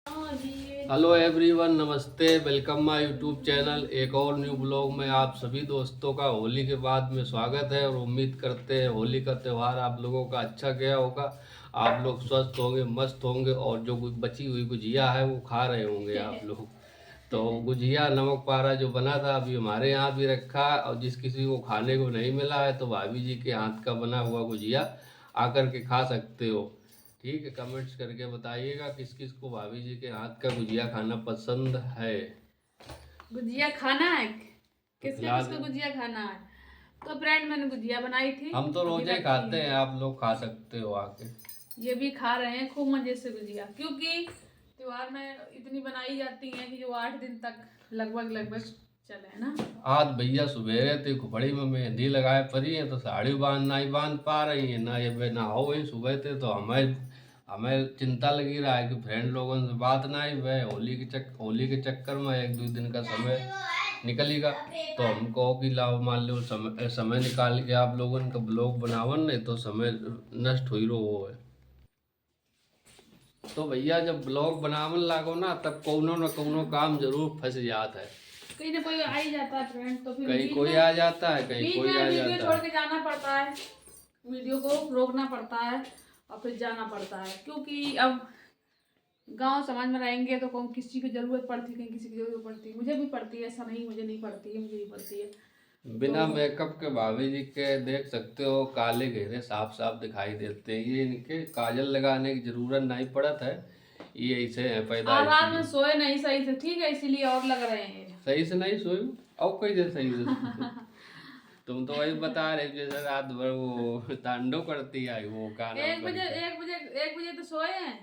Hello everyone, नमस्ते। Welcome my YouTube channel. एक और न्यू ब्लॉग में आप सभी दोस्तों का होली के बाद में स्वागत है और उम्मीद करते हैं होली का त्यौहार आप लोगों का अच्छा गया होगा। आप लोग स्वस्थ होंगे, मस्त होंगे और जो बची हुई गुजिया है वो खा रहे होंगे आप लोग। तो गुजिया नमक पारा जो बना था अभी हमारे यहाँ भी रखा है, और जिस किसी को खाने को नहीं मिला है तो भाभी जी के हाथ का बना हुआ गुजिया आकर के खा सकते हो। ठीक है, कमेंट्स करके बताइएगा किस किस को भाभी जी के हाथ का गुजिया खाना पसंद है। गुजिया खाना है, तो किसको खिला किसको दो। गुजिया खाना है। तो फ्रेंड मैंने गुजिया बनाई थी, हम तो अभी रोजे रखी खाते है। हैं, आप लोग खा सकते हो आके। ये भी खा रहे हैं खूब मजे से गुजिया, क्योंकि त्योहार में इतनी बनाई जाती हैं कि जो 8 दिन तक लगभग चले, है ना। आज भैया सुबेरे थे खुपड़ी में मेहंदी लगाए पड़ी है तो साड़ी बांध नहीं बांध पा रही है ना, ये नहाओ वही सुबह थे तो हमें हमें चिंता लगी रहा है कि फ्रेंड लोगों से बात ना ही वह होली के चक्कर में एक दो दिन का समय निकलेगा। तो हम कहो कि लाओ मान लो समय निकाल के आप लोगों का ब्लॉग बनावन, नहीं तो समय नष्ट हुई रहो है। तो भैया जब ब्लॉग बनावन लागो ना तब कोनो न कोनो काम जरूर फंस जाता है। कहीं ना कोई आ ही जाता है फ्रेंड, तो फिर कहीं कोई आ जाता है, कहीं बीच कोई में आ वीडियो जाता छोड़ है। के जाना पड़ता है, वीडियो को रोकना पड़ता है और फिर जाना पड़ता है, क्योंकि अब गांव समाज में रहेंगे तो कौन किसी की जरूरत पड़ती है, कहीं किसी की जरूरत पड़ती है। मुझे भी पड़ती है, ऐसा नहीं मुझे नहीं पड़ती है, मुझे भी पड़ती है। तो बिना मेकअप के भाभी जी के देख सकते हो काले घेरे साफ साफ दिखाई देते हैं। ये इनके काजल लगाने की जरूरत नहीं पड़त है, ये ऐसे है पैदाइश रात में से। सोए नहीं सही से, ठीक है, इसीलिए और लग रहे हैं। सही से नहीं सोई और कैसे सही से सोई? तुम तो वही बता रहे जैसे रात भर वो तांडव करती आई वो का नाम एक बजे करके। एक बजे एक बजे तो सोए हैं,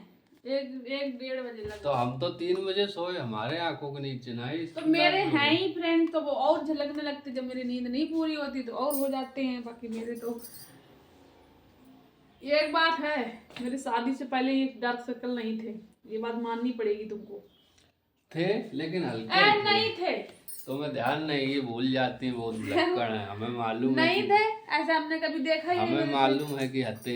एक एक 1:30 बजे लग। तो हम तो 3 बजे सोए, हमारे आंखों के नीचे नहीं तो इसकी बात मेरे हैं बोलो। ही फ्रेंड, तो वो और झलकने लगते जब मेरी नींद नहीं पूरी होती, तो और हो जाते हैं। बाकी मेरे तो एक बात है, मेरी शादी से पहले ये डार्क सर्कल नहीं थे, ये बात माननी पड़ेगी तुमको। थे लेकिन हल्के ही थे। नहीं थे। तुम्हें ध्यान नहीं, ये भूल जाती है, बहुत भुलक्कड़ है, हमें मालूम है नहीं कि थे, ऐसा हमने कभी देखा ही नहीं हमें मेरे से। मालूम है कि हते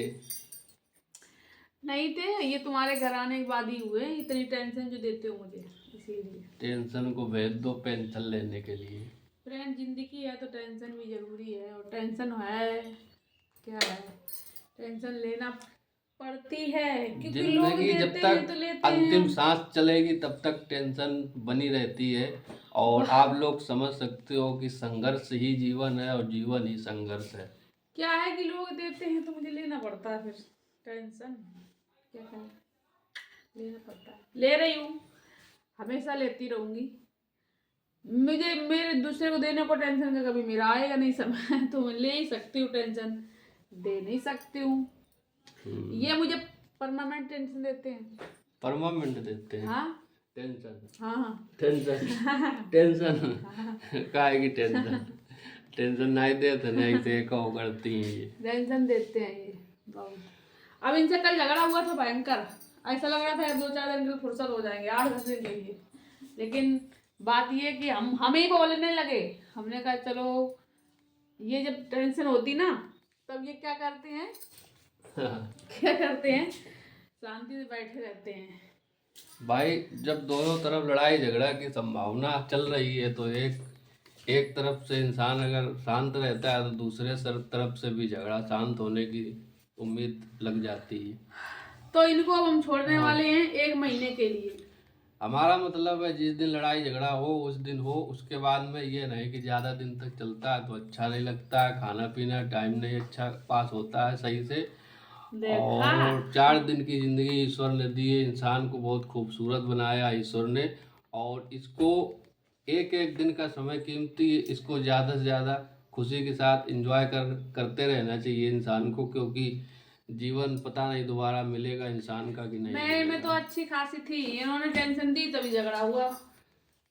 नहीं थे, ये तुम्हारे घर आने के बाद ही हुए। इतनी टेंशन जो देते हो मुझे, इसीलिए। टेंशन को भेज दो पेंशन लेने के लिए। फ्रेंड, जिंदगी है तो टेंशन भी जरूरी है, और टेंशन है क्या है, टेंशन लेना पड़ती है, क्योंकि लोग जिंदगी जब देते हैं तक तो लेते अंतिम हैं। सांस चलेगी तब तक टेंशन बनी रहती है। और आप लोग समझ सकते हो कि संघर्ष ही जीवन है और जीवन ही संघर्ष है। क्या है कि लोग देते हैं तो मुझे लेना पड़ता है, फिर टेंशन क्या करें, लेना पड़ता है, ले रही हूँ, हमेशा लेती रहूंगी। मुझे मेरे दूसरे को देने को टेंशन का कभी मेरा आएगा नहीं समय तो मैं ले ही सकती हूँ टेंशन, दे नहीं सकती हूँ। ये मुझे परमानेंट टेंशन देते हैं। परमानेंट देते हैं। हाँ टेंशन हाँ हाँ। टेंशन टेंशन काहे की टेंशन? टेंशन नहीं देते नहीं तो एक और करती हैं ये। टेंशन देते हैं ये बहुत। अब इनसे कल झगड़ा हुआ था भयंकर, ऐसा लग रहा था 2-4 दिन के लिए फुर्सत हो जाएंगे, 8-10 दिन के लिए। लेकिन बात ये कि हम ही बोलने लगे। हमने कहा चलो, ये जब टेंशन होती ना तब ये क्या करते हैं क्या करते हैं, शांति से बैठे रहते हैं। भाई जब दोनों तरफ लड़ाई झगड़ा की संभावना चल रही है तो एक एक तरफ से इंसान अगर शांत रहता है तो दूसरे तरफ से भी झगड़ा शांत होने की उम्मीद लग जाती है। तो इनको अब हम छोड़ने हाँ, वाले हैं 1 महीने के लिए। हमारा मतलब है जिस दिन लड़ाई झगड़ा हो उस दिन हो, उसके बाद में ये नहीं कि ज़्यादा दिन तक चलता है तो अच्छा नहीं लगता है, खाना पीना टाइम नहीं अच्छा पास होता है सही से। देखा। और 4 दिन की ज़िंदगी ईश्वर ने दी है, इंसान को बहुत खूबसूरत बनाया ईश्वर ने। और इसको एक एक दिन का समय कीमती है, इसको ज़्यादा से ज़्यादा खुशी के साथ एंजॉय करते रहना चाहिए इंसान को, क्योंकि जीवन पता नहीं दोबारा मिलेगा इंसान का कि नहीं मैं मिलेगा। तो अच्छी खासी थी, इन्होंने टेंशन दी तभी झगड़ा हुआ।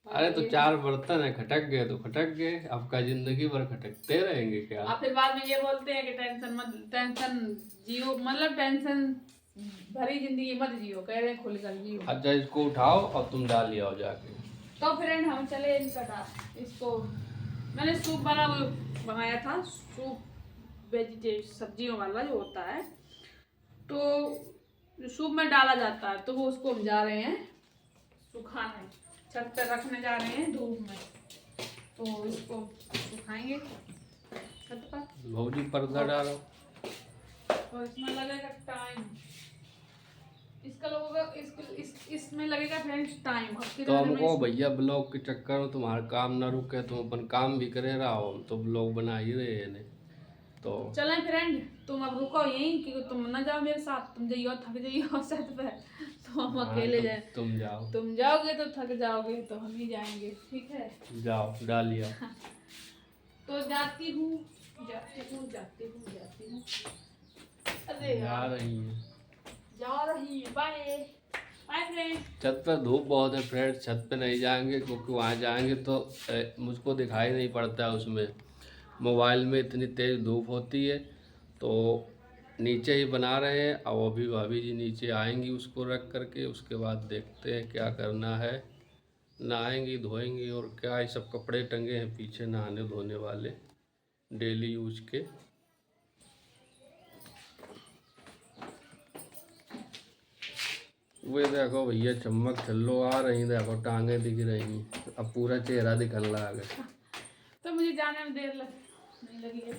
अरे तो 4 बर्तन है, खटक गए तो खटक गए, आपका जिंदगी भर खटकते रहेंगे क्या? और फिर बाद में ये बोलते हैं कि टेंशन मत, टेंशन जियो, मतलब टेंशन भरी जिंदगी मत जियो, कह रहे हैं खुलकर जियो। अच्छा इसको उठाओ और तुम डाल आओ जाके। तो फ्रेंड हम चले इनका इसको, मैंने सूप बनाया था, सूप वेजिटेबल सब्जियों वाला जो होता है, तो सूप में डाला जाता है, तो वो उसको हम जा रहे हैं सुखाना है। छत पे रखने जा रहे हैं धूप में, तो इसको सुखाएंगे छत पर। भौजी पर्दा डालो। और इसमें लगेगा टाइम, इसका लगेगा इसमें लगेगा फ्रेंड्स टाइम। तो हमको भैया ब्लॉग के चक्कर में तुम्हारा काम ना रुके, तुम अपन काम भी करे रहा हो, हम तो ब्लॉग बना ही रहे हैं। तो चलें फ्रेंड, तुम अब रुको यहीं, क्योंकि तुम ना जाओ मेरे साथ, तुम जाइयो थक जाइयो छत पे, तो हम अकेले जाए। तुम जाओ, तुम जाओगे तो थक जाओगे, तो हम ही जाएंगे, ठीक है। जाओ डालिया। तो जाती हूँ। अरे जा रही है, जा रही है, बाय बाय फ्रेंड। छत पर धूप बहुत है फ्रेंड्स, छत पे नहीं जाएंगे क्योंकि वहाँ जाएंगे तो मुझको दिखाई नहीं पड़ता है उसमें, मोबाइल में इतनी तेज़ धूप होती है। तो नीचे ही बना रहे हैं। अब अभी भाभी जी नीचे आएंगी उसको रख करके, उसके बाद देखते हैं क्या करना है। नहाएंगी धोएंगी, और क्या ये सब कपड़े टंगे हैं पीछे नहाने धोने वाले डेली यूज के। वे देखो भैया चमक छल्लो आ रही, देखो टांगे दिख रही, अब पूरा चेहरा दिखने लगा। तो मुझे जाने में देर नहीं लगी है,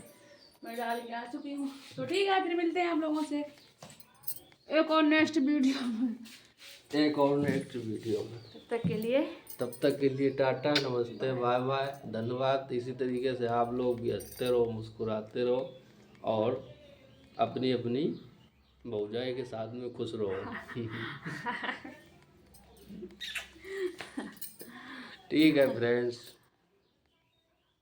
मैं डाल के आ चुकी हूँ। तो ठीक है, फिर मिलते हैं आप लोगों से एक और नेक्स्ट वीडियो में। तब तक के लिए टाटा, नमस्ते, बाय बाय, धन्यवाद। इसी तरीके से आप लोग भी हंसते रहो, मुस्कुराते रहो, और अपनी अपनी भौजाई के साथ में खुश रहो। ठीक है फ्रेंड्स।